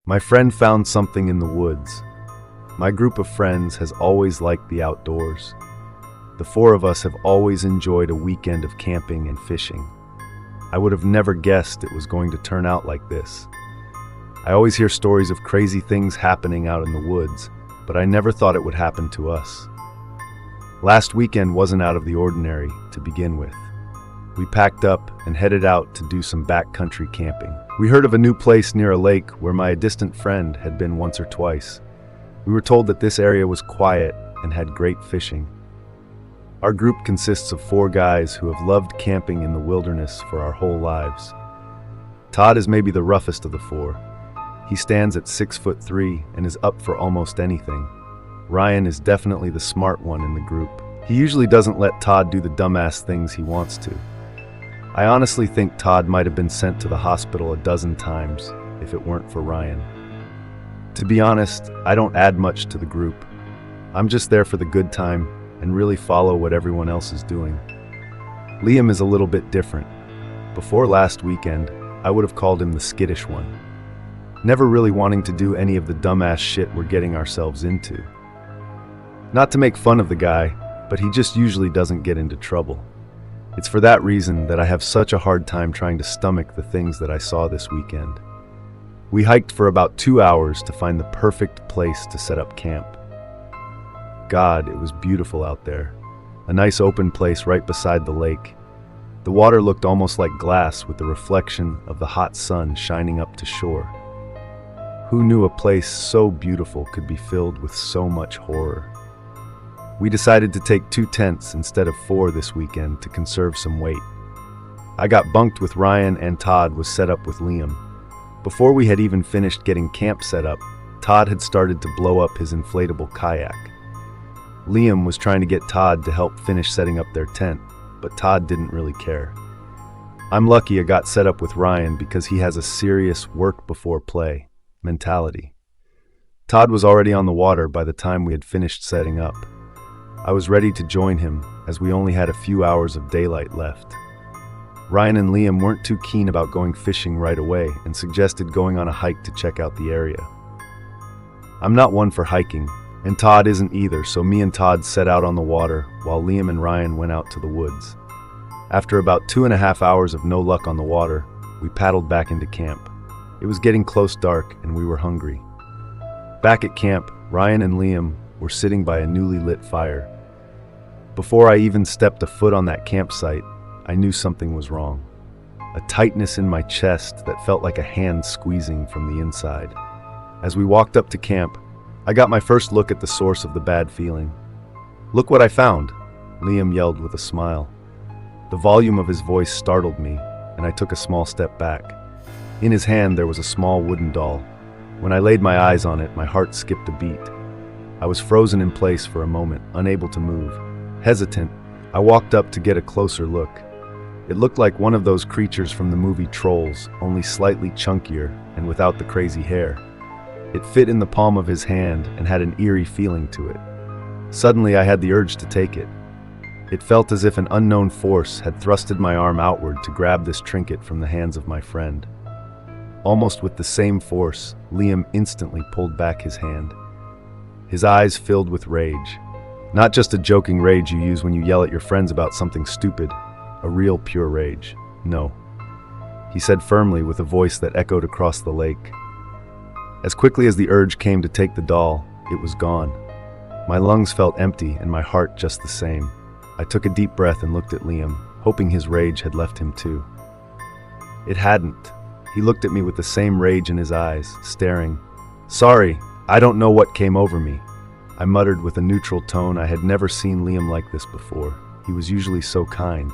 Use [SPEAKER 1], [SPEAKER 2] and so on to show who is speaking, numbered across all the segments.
[SPEAKER 1] My friend found something in the woods. My group of friends has always liked the outdoors. The four of us have always enjoyed a weekend of camping and fishing. I would have never guessed it was going to turn out like this. I always hear stories of crazy things happening out in the woods, but I never thought it would happen to us. Last weekend wasn't out of the ordinary to begin with. We packed up and headed out to do some backcountry camping. We heard of a new place near a lake where my distant friend had been once or twice. We were told that this area was quiet and had great fishing. Our group consists of 4 guys who have loved camping in the wilderness for our whole lives. Todd is maybe the roughest of the 4. He stands at 6'3" and is up for almost anything. Ryan is definitely the smart one in the group. He usually doesn't let Todd do the dumbass things he wants to. I honestly think Todd might have been sent to the hospital a dozen times if it weren't for Ryan. To be honest, I don't add much to the group. I'm just there for the good time and really follow what everyone else is doing. Liam is a little bit different. Before last weekend, I would have called him the skittish one. Never really wanting to do any of the dumbass shit we're getting ourselves into. Not to make fun of the guy, but he just usually doesn't get into trouble. It's for that reason that I have such a hard time trying to stomach the things that I saw this weekend. We hiked for about 2 hours to find the perfect place to set up camp. God, it was beautiful out there. A nice open place right beside the lake. The water looked almost like glass with the reflection of the hot sun shining up to shore. Who knew a place so beautiful could be filled with so much horror? We decided to take 2 tents instead of 4 this weekend to conserve some weight. I got bunked with Ryan and Todd was set up with Liam. Before we had even finished getting camp set up, Todd had started to blow up his inflatable kayak. Liam was trying to get Todd to help finish setting up their tent, but Todd didn't really care. I'm lucky I got set up with Ryan because he has a serious work before play mentality. Todd was already on the water by the time we had finished setting up. I was ready to join him as we only had a few hours of daylight left. Ryan and Liam weren't too keen about going fishing right away and suggested going on a hike to check out the area. I'm not one for hiking, and Todd isn't either, so me and Todd set out on the water while Liam and Ryan went out to the woods. After about 2.5 hours of no luck on the water, we paddled back into camp. It was getting close dark and we were hungry. Back at camp, Ryan and Liam were sitting by a newly lit fire. Before I even stepped a foot on that campsite, I knew something was wrong. A tightness in my chest that felt like a hand squeezing from the inside. As we walked up to camp, I got my first look at the source of the bad feeling. "Look what I found," Liam yelled with a smile. The volume of his voice startled me, and I took a small step back. In his hand there was a small wooden doll. When I laid my eyes on it, my heart skipped a beat. I was frozen in place for a moment, unable to move. Hesitant, I walked up to get a closer look. It looked like one of those creatures from the movie Trolls, only slightly chunkier and without the crazy hair. It fit in the palm of his hand and had an eerie feeling to it. Suddenly I had the urge to take it. It felt as if an unknown force had thrusted my arm outward to grab this trinket from the hands of my friend. Almost with the same force, Liam instantly pulled back his hand. His eyes filled with rage. Not just a joking rage you use when you yell at your friends about something stupid. A real pure rage. "No," he said firmly with a voice that echoed across the lake. As quickly as the urge came to take the doll, it was gone. My lungs felt empty and my heart just the same. I took a deep breath and looked at Liam, hoping his rage had left him too. It hadn't. He looked at me with the same rage in his eyes, staring. "Sorry, I don't know what came over me," I muttered with a neutral tone. I had never seen Liam like this before. He was usually so kind.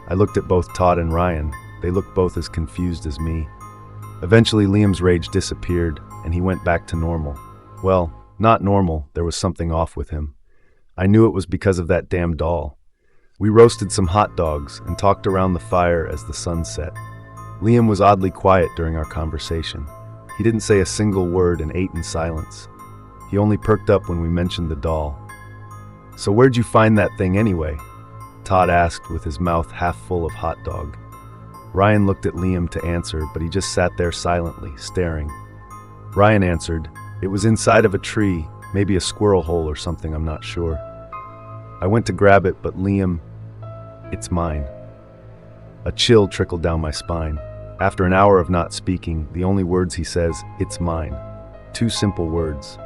[SPEAKER 1] I looked at both Todd and Ryan. They looked both as confused as me. Eventually Liam's rage disappeared and he went back to normal. Well, not normal, there was something off with him. I knew it was because of that damn doll. We roasted some hot dogs and talked around the fire as the sun set. Liam was oddly quiet during our conversation. He didn't say a single word and ate in silence. He only perked up when we mentioned the doll. "So where'd you find that thing anyway?" Todd asked with his mouth half full of hot dog. Ryan looked at Liam to answer, but he just sat there silently, staring. Ryan answered, "It was inside of a tree, maybe a squirrel hole or something, I'm not sure." I went to grab it, but Liam, "It's mine." A chill trickled down my spine. After an hour of not speaking, the only words he says, "It's mine." 2 simple words.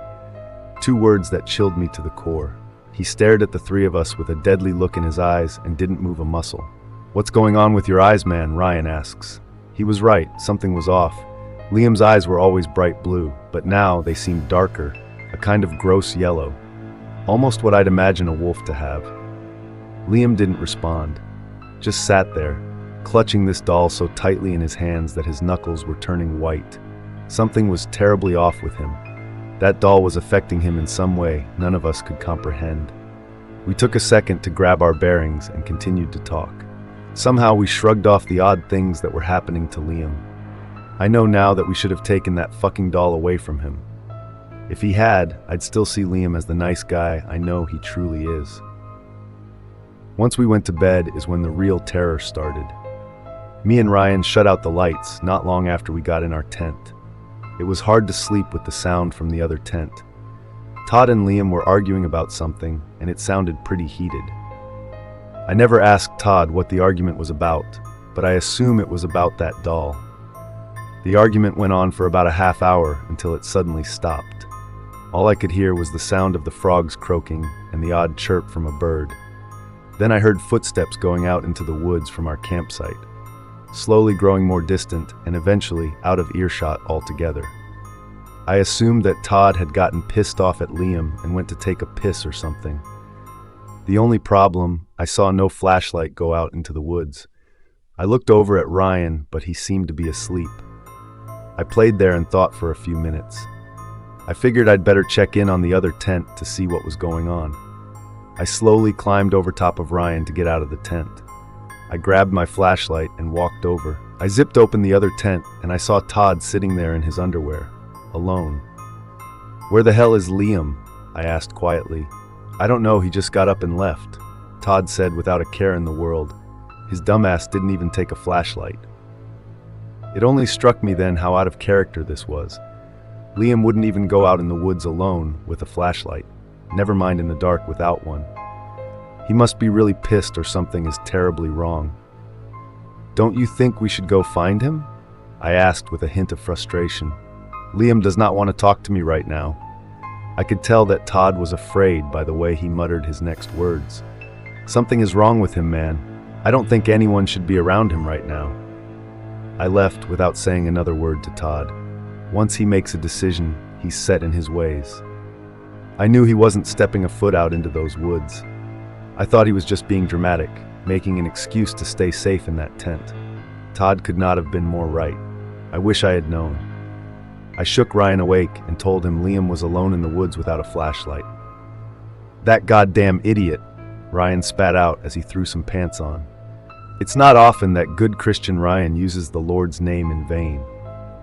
[SPEAKER 1] 2 words that chilled me to the core. He stared at the 3 of us with a deadly look in his eyes and didn't move a muscle. "What's going on with your eyes, man?" Ryan asks. He was right, something was off. Liam's eyes were always bright blue, but now they seemed darker, a kind of gross yellow. Almost what I'd imagine a wolf to have. Liam didn't respond, just sat there, clutching this doll so tightly in his hands that his knuckles were turning white. Something was terribly off with him. That doll was affecting him in some way none of us could comprehend. We took a second to grab our bearings and continued to talk. Somehow we shrugged off the odd things that were happening to Liam. I know now that we should have taken that fucking doll away from him. If he had, I'd still see Liam as the nice guy I know he truly is. Once we went to bed is when the real terror started. Me and Ryan shut out the lights not long after we got in our tent. It was hard to sleep with the sound from the other tent. Todd and Liam were arguing about something, and it sounded pretty heated. I never asked Todd what the argument was about, but I assume it was about that doll. The argument went on for about a half hour until it suddenly stopped. All I could hear was the sound of the frogs croaking and the odd chirp from a bird. Then I heard footsteps going out into the woods from our campsite, slowly growing more distant and eventually out of earshot altogether. I assumed that Todd had gotten pissed off at Liam and went to take a piss or something. The only problem, I saw no flashlight go out into the woods. I looked over at Ryan, but he seemed to be asleep. I played there and thought for a few minutes. I figured I'd better check in on the other tent to see what was going on. I slowly climbed over top of Ryan to get out of the tent. I grabbed my flashlight and walked over. I zipped open the other tent and I saw Todd sitting there in his underwear, alone. "Where the hell is Liam?" I asked quietly. "I don't know, he just got up and left," Todd said without a care in the world. His dumbass didn't even take a flashlight. It only struck me then how out of character this was. Liam wouldn't even go out in the woods alone with a flashlight, never mind in the dark without one. He must be really pissed or something is terribly wrong. "Don't you think we should go find him?" I asked with a hint of frustration. "Liam does not want to talk to me right now." I could tell that Todd was afraid by the way he muttered his next words. "Something is wrong with him, man. I don't think anyone should be around him right now." I left without saying another word to Todd. Once he makes a decision, he's set in his ways. I knew he wasn't stepping a foot out into those woods. I thought he was just being dramatic, making an excuse to stay safe in that tent. Todd could not have been more right. I wish I had known. I shook Ryan awake and told him Liam was alone in the woods without a flashlight. "That goddamn idiot," Ryan spat out as he threw some pants on. It's not often that good Christian Ryan uses the Lord's name in vain.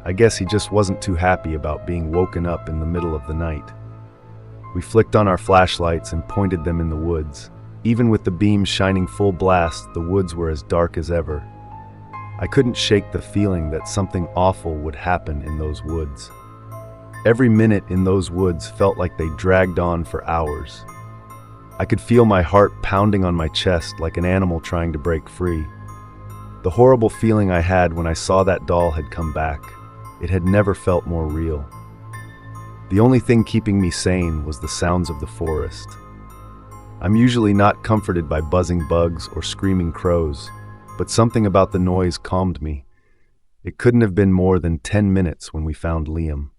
[SPEAKER 1] I guess he just wasn't too happy about being woken up in the middle of the night. We flicked on our flashlights and pointed them in the woods. Even with the beams shining full blast, the woods were as dark as ever. I couldn't shake the feeling that something awful would happen in those woods. Every minute in those woods felt like they dragged on for hours. I could feel my heart pounding on my chest like an animal trying to break free. The horrible feeling I had when I saw that doll had come back. It had never felt more real. The only thing keeping me sane was the sounds of the forest. I'm usually not comforted by buzzing bugs or screaming crows, but something about the noise calmed me. It couldn't have been more than 10 minutes when we found Liam.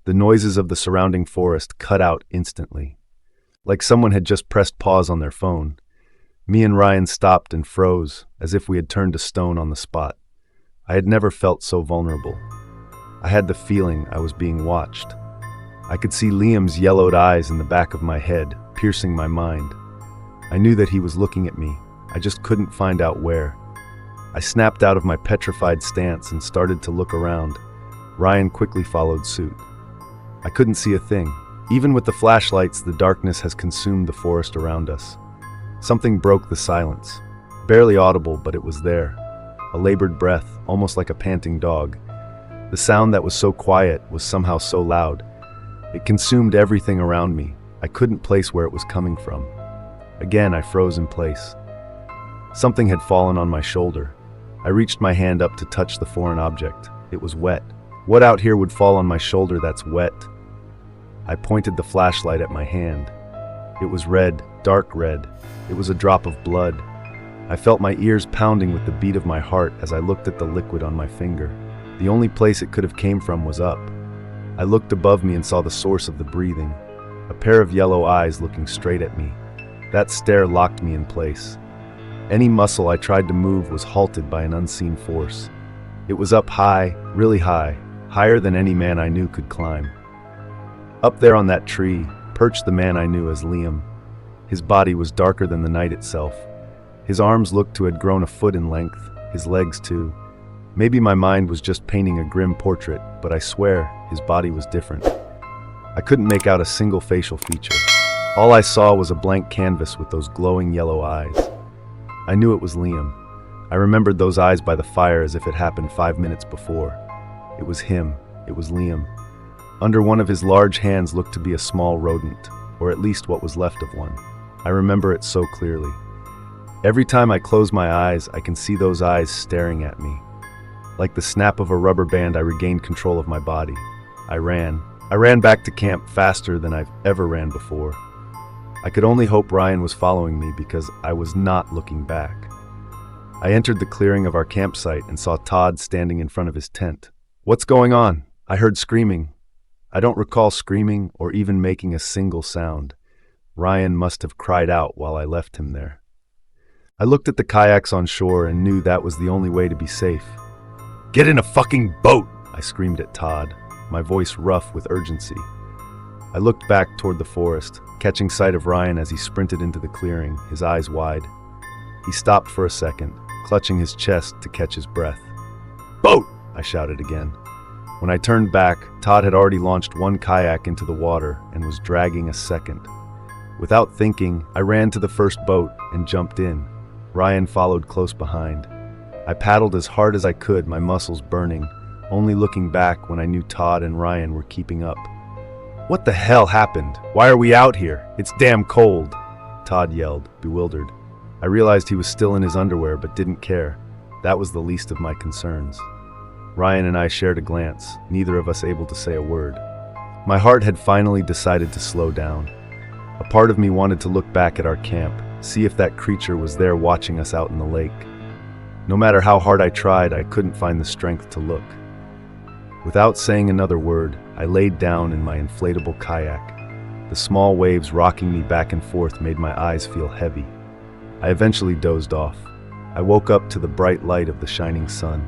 [SPEAKER 1] The noises of the surrounding forest cut out instantly, like someone had just pressed pause on their phone. Me and Ryan stopped and froze, as if we had turned to stone on the spot. I had never felt so vulnerable. I had the feeling I was being watched. I could see Liam's yellowed eyes in the back of my head, piercing my mind. I knew that he was looking at me. I just couldn't find out where. I snapped out of my petrified stance and started to look around. Ryan quickly followed suit. I couldn't see a thing. Even with the flashlights, the darkness has consumed the forest around us. Something broke the silence. Barely audible, but it was there. A labored breath, almost like a panting dog. The sound that was so quiet was somehow so loud. It consumed everything around me. I couldn't place where it was coming from. Again, I froze in place. Something had fallen on my shoulder. I reached my hand up to touch the foreign object. It was wet. What out here would fall on my shoulder that's wet? I pointed the flashlight at my hand. It was red, dark red. It was a drop of blood. I felt my ears pounding with the beat of my heart as I looked at the liquid on my finger. The only place it could have came from was up. I looked above me and saw the source of the breathing. A pair of yellow eyes looking straight at me. That stare locked me in place. Any muscle I tried to move was halted by an unseen force. It was up high, really high, higher than any man I knew could climb. Up there on that tree, perched the man I knew as Liam. His body was darker than the night itself. His arms looked to have grown a foot in length, his legs too. Maybe my mind was just painting a grim portrait, but I swear his body was different. I couldn't make out a single facial feature. All I saw was a blank canvas with those glowing yellow eyes. I knew it was Liam. I remembered those eyes by the fire as if it happened 5 minutes before. It was him. It was Liam. Under one of his large hands looked to be a small rodent, or at least what was left of one. I remember it so clearly. Every time I close my eyes, I can see those eyes staring at me. Like the snap of a rubber band, I regained control of my body. I ran. I ran back to camp faster than I've ever ran before. I could only hope Ryan was following me because I was not looking back. I entered the clearing of our campsite and saw Todd standing in front of his tent. "What's going on?" I heard screaming. I don't recall screaming or even making a single sound. Ryan must have cried out while I left him there. I looked at the kayaks on shore and knew that was the only way to be safe. "Get in a fucking boat!" I screamed at Todd, my voice rough with urgency. I looked back toward the forest, catching sight of Ryan as he sprinted into the clearing, his eyes wide. He stopped for a second, clutching his chest to catch his breath. "Boat!" I shouted again. When I turned back, Todd had already launched one kayak into the water and was dragging a second. Without thinking, I ran to the first boat and jumped in. Ryan followed close behind. I paddled as hard as I could, my muscles burning, only looking back when I knew Todd and Ryan were keeping up. "What the hell happened? Why are we out here? It's damn cold!" Todd yelled, bewildered. I realized he was still in his underwear but didn't care. That was the least of my concerns. Ryan and I shared a glance, neither of us able to say a word. My heart had finally decided to slow down. A part of me wanted to look back at our camp, see if that creature was there watching us out in the lake. No matter how hard I tried, I couldn't find the strength to look. Without saying another word, I laid down in my inflatable kayak. The small waves rocking me back and forth made my eyes feel heavy. I eventually dozed off. I woke up to the bright light of the shining sun.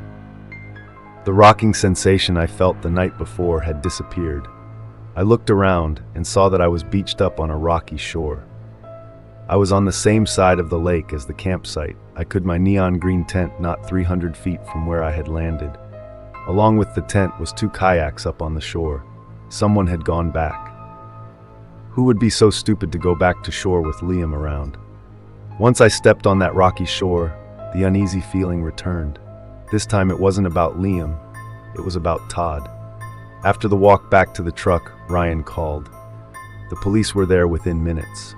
[SPEAKER 1] The rocking sensation I felt the night before had disappeared. I looked around and saw that I was beached up on a rocky shore. I was on the same side of the lake as the campsite. I could my neon green tent not 300 feet from where I had landed. Along with the tent was 2 kayaks up on the shore. Someone had gone back. Who would be so stupid to go back to shore with Liam around? Once I stepped on that rocky shore, the uneasy feeling returned. This time it wasn't about Liam, it was about Todd. After the walk back to the truck, Ryan called. The police were there within minutes.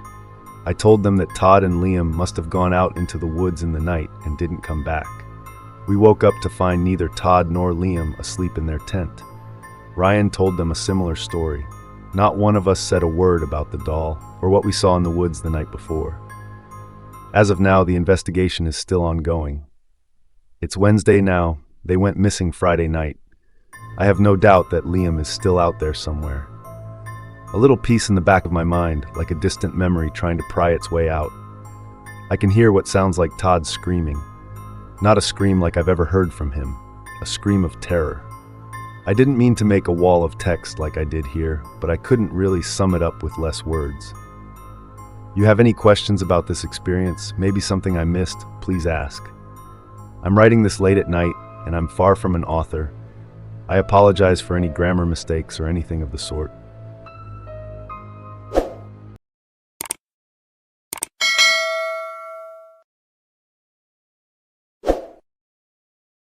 [SPEAKER 1] I told them that Todd and Liam must have gone out into the woods in the night and didn't come back. We woke up to find neither Todd nor Liam asleep in their tent. Ryan told them a similar story. Not one of us said a word about the doll or what we saw in the woods the night before. As of now, the investigation is still ongoing. It's Wednesday now. They went missing Friday night. I have no doubt that Liam is still out there somewhere. A little piece in the back of my mind, like a distant memory trying to pry its way out. I can hear what sounds like Todd screaming. Not a scream like I've ever heard from him, a scream of terror. I didn't mean to make a wall of text like I did here, but I couldn't really sum it up with less words. You have any questions about this experience, maybe something I missed, please ask. I'm writing this late at night, and I'm far from an author. I apologize for any grammar mistakes or anything of the sort.